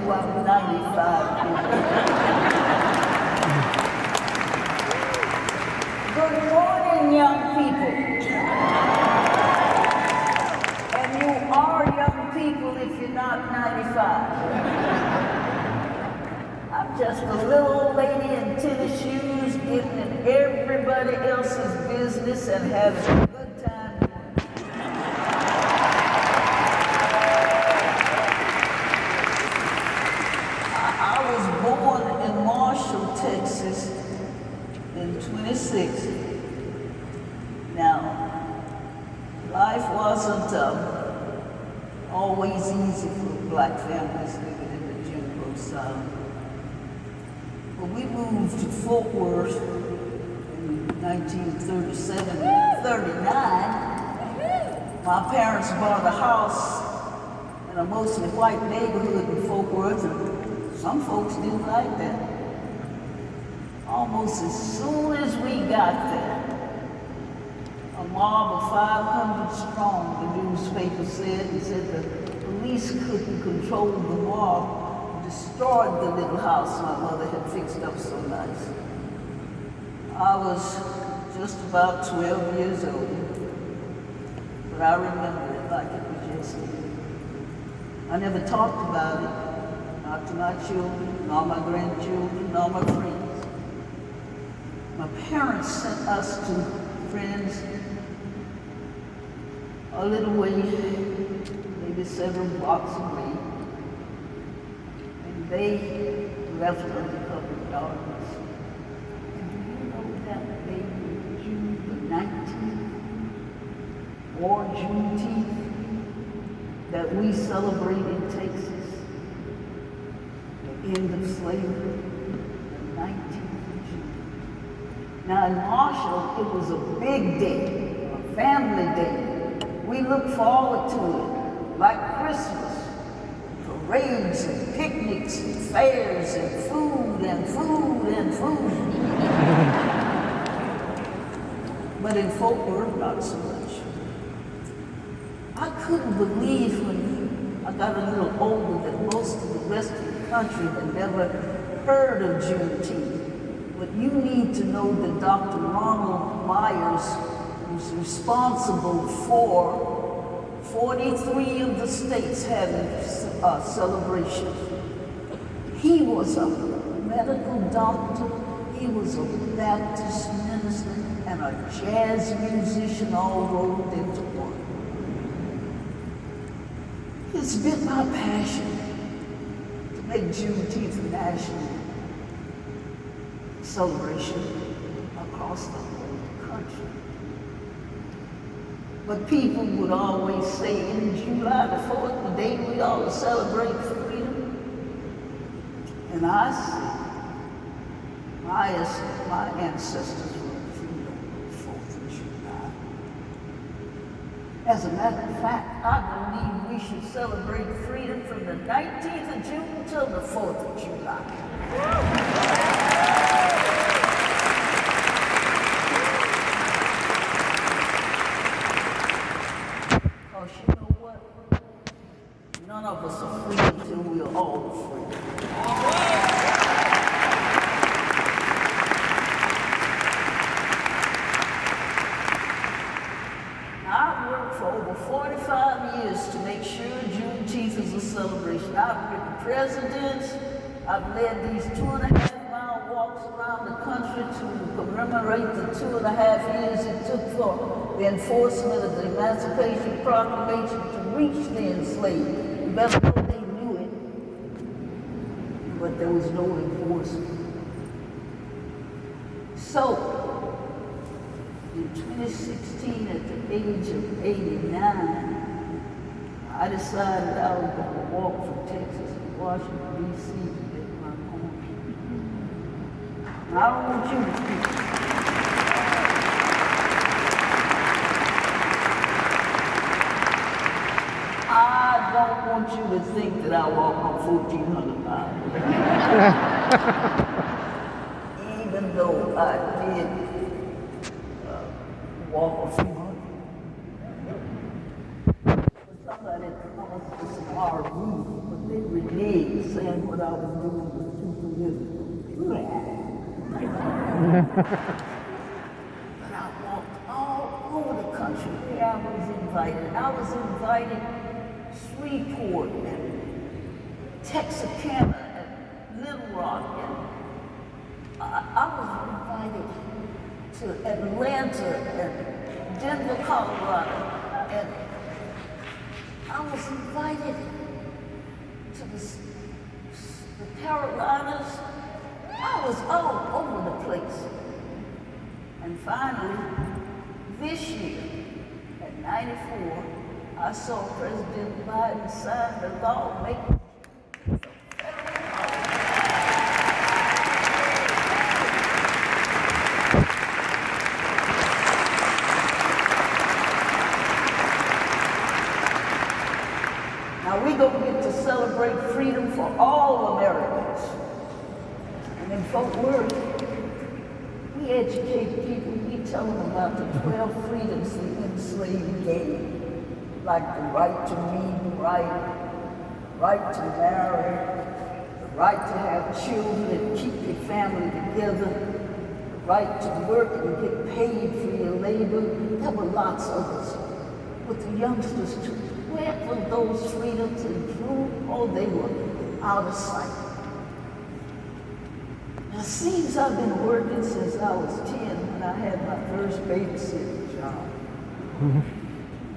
I'm 95. Good morning, young people. And you are young people if you're not 95. I'm just a little old lady in tennis shoes getting in everybody else's business and having a good time. I was born in Marshall, Texas in 26. Now, life wasn't always easy for black families living in the Jim Crow South. But we moved to Fort Worth in 1937 and 39. My parents bought a house in a mostly white neighborhood in Fort Worth, and some folks didn't like that. Almost as soon as we got there, a mob of 500 strong, the newspaper said, he said the police couldn't control the mob, destroyed the little house my mother had fixed up so nice. I was just about 12 years old, but I remember it like it was yesterday. I never talked about it, not to my children, nor my grandchildren, nor my friends. My parents sent us to friends a little way, maybe several blocks away. They left undercover darkness. And do you know that baby June the 19th, or Juneteenth, that we celebrate in Texas, the end of slavery, the 19th of June. Now in Marshall, it was a big day, a family day. We look forward to it, like Christmas. Parades and picnics and fairs and food and food and food. But in Fort Worth, not so much. I couldn't believe when I got a little older that most of the rest of the country had never heard of Juneteenth. But you need to know that Dr. Ronald Myers was responsible for 43 of the states having celebration. He was a medical doctor, he was a Baptist minister, and a jazz musician all rolled into one. It's been my passion to make Juneteenth a national celebration across the whole country. But people would always say, in July the 4th, the day we ought to celebrate freedom. And I say, my ancestors were freedom on the 4th of July. As a matter of fact, I believe we should celebrate freedom from the 19th of June till the 4th of July. You know what? None of us are free until we are all free. I've worked for over 45 years to make sure Juneteenth is a celebration. I've written presidents, I've led these 2.5-mile walks around the country to commemorate the 2.5 years it took for the enforcement of the Emancipation Proclamation to reach the enslaved. You better know they knew it, but there was no enforcement. So, in 2016, at the age of 89, I decided I was going to walk from Texas to Washington, D.C. to get my home. And I don't want you to think. I don't want you to think that I walk on 1,400 miles. Even though I did walk a few hundred. Somebody promised us tomorrow, but they reneged, saying I was doing was too political. But I walked all over the country where I was invited. I was invited to Shreveport and Texarkana and Little Rock, and I was invited to Atlanta and Denver, Colorado, and I was invited to the Carolinas. I was all over the place. And finally, this year, at 94, I saw President Biden sign the law making Now we're going to get to celebrate freedom for all Americans. And in Fort Worth, we educate people, we tell them about the 12 freedoms the enslaved gave, like the right to read, right to marry, the right to have children and keep your family together, the right to work and get paid for your labor. There were lots of others. But the youngsters too, where were those freedoms and through? Oh, they were out of sight. Now, since I've been working since I was 10 when I had my first babysitting job.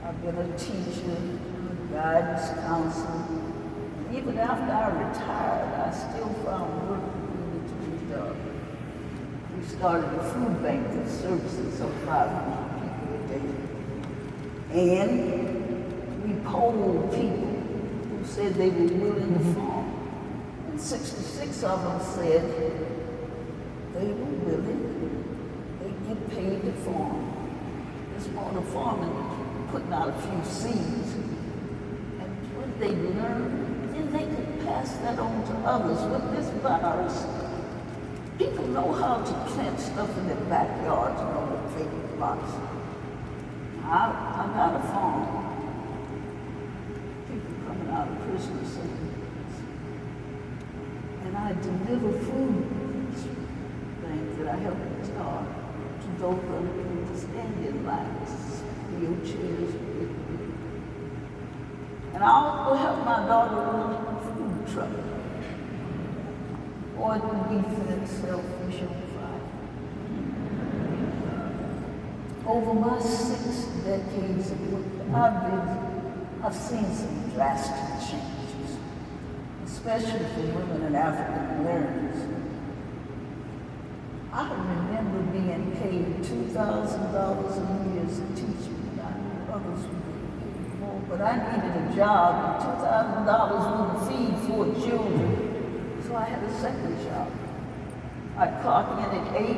I've been a teacher, a guidance counselor. Even after I retired, I still found work that needed to be done. We started a food bank that services some 500 people a day. And we polled people who said they were willing to farm. And 66 of them said they were willing, they get paid to farm. It's more the farming, putting out a few seeds. And what they learned, then they could pass that on to others. With this virus, people know how to plant stuff in their backyards and on the vacant lots. I got a farm. People coming out of Christmas and I deliver food things that I help them start to those other people stand in lines, wheelchairs. And I also help my daughter run a food truck. Or it would be for themselves fish on Friday. Over my 6 decades of work, I've seen some drastic changes, especially for women and African Americans. I remember being paid $2,000 a year as a teacher, and I knew others were getting more, but I needed a job, and $2,000 wouldn't feed 4 children, so I had a second job. I'd clock in at 8,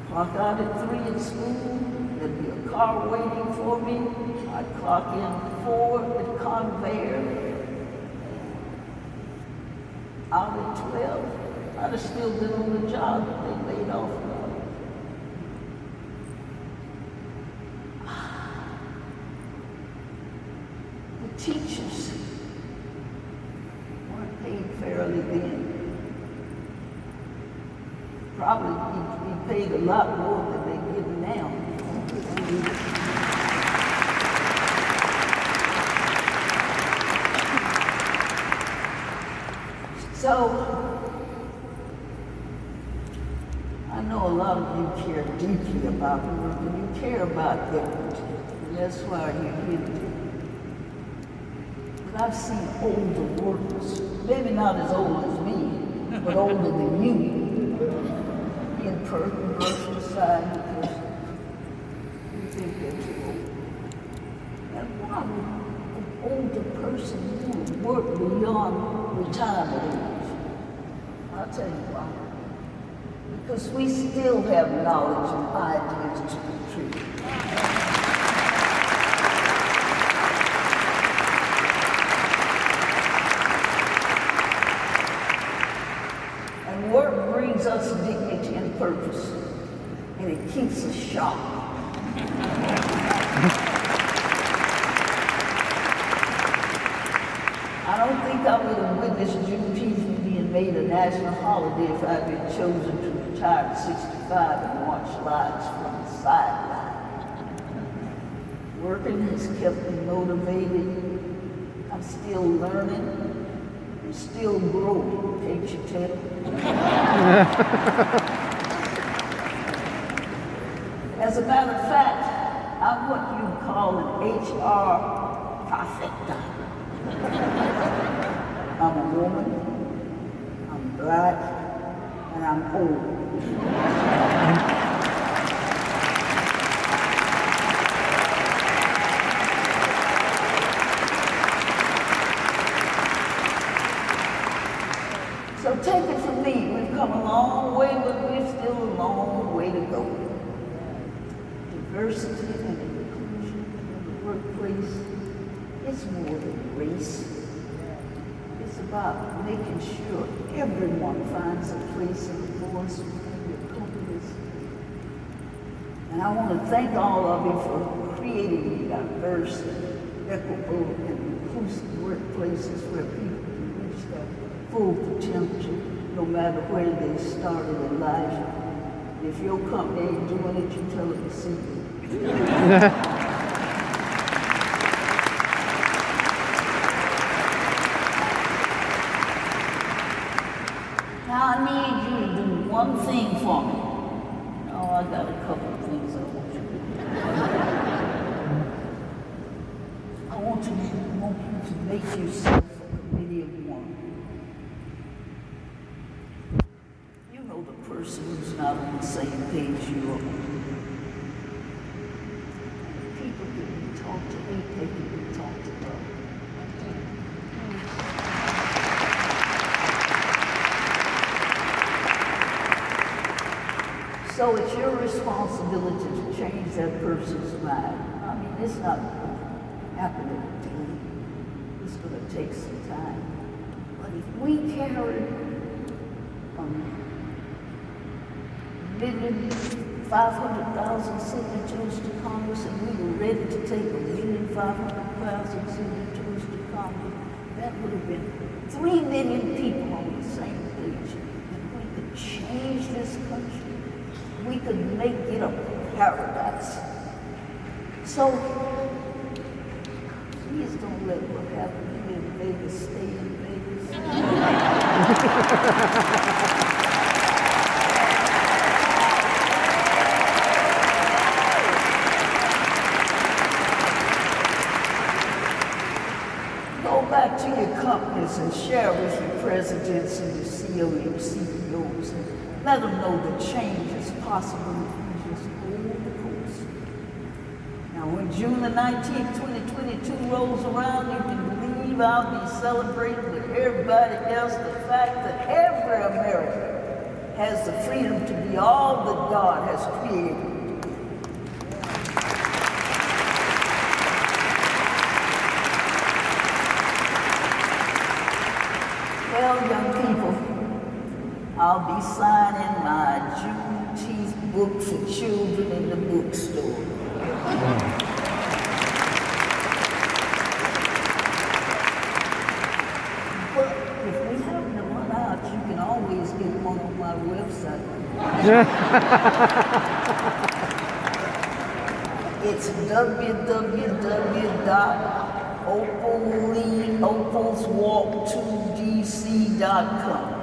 clock out at 3 at school, there'd be a car waiting for me, I'd clock in 4 at conveyor, out at 12. I'd have still been on the job if they laid off me. The teachers weren't paid fairly then. Probably be paid a lot more than they give now. So, I know a lot of you care deeply about work and you care about dignity, and that's why you're here today. But I've seen older workers, maybe not as old as me, but older than you, being brushed aside because you think they're too old. And why would an older person want to work beyond retirement age? I'll tell you why. Because we still have knowledge and ideas to contribute. And work brings us dignity and purpose, and it keeps us sharp. I don't think I would have witnessed Juneteenth being made a national holiday if I'd been chosen to retire at 65 and watch lives from the sideline. Working has kept me motivated. I'm still learning. I'm still growing, can't you tell? As a matter of fact, I'm what you call an HR trifecta. I'm a woman, I'm black, and I'm old. So take it from me, we've come a long way, but we've still a long way to go. Diversity and inclusion in the workplace is more than race. It's about making sure everyone finds a place and a voice within your companies. And I want to thank all of you for creating diverse, equitable, and inclusive workplaces where people can reach their full potential, no matter where they started in life. If your company ain't doing it, you tell them to see you. Now I need you to do one thing for me. Oh, I got a couple of things I want you to do. I want you to make yourself a committee of one. You know the person who's not on the same page you are. People can be talked to, they can be talked about. So it's your responsibility to change that person's mind. I mean, it's not happening today. It's going to take some time. But if we carry 1,500,000 signatures to Congress and we were ready to take 1,500,000 signatures to Congress, that would have been 3 million people on the same page. And we could change this country. We could make it a paradise. So, please don't let what happened here in Vegas stay in Vegas. Go back to your companies and share with your presidents and your CEOs. Let them know that change is possible if you just hold the course. Now, when June the 19th, 2022 rolls around, you can believe I'll be celebrating with everybody else the fact that every American has the freedom to be all that God has created. Well, young people, I'll be signing my Juneteenth book for children in the bookstore. But if we happen to run out, you can always get one on my website. It's www.opalswalk2dc.com.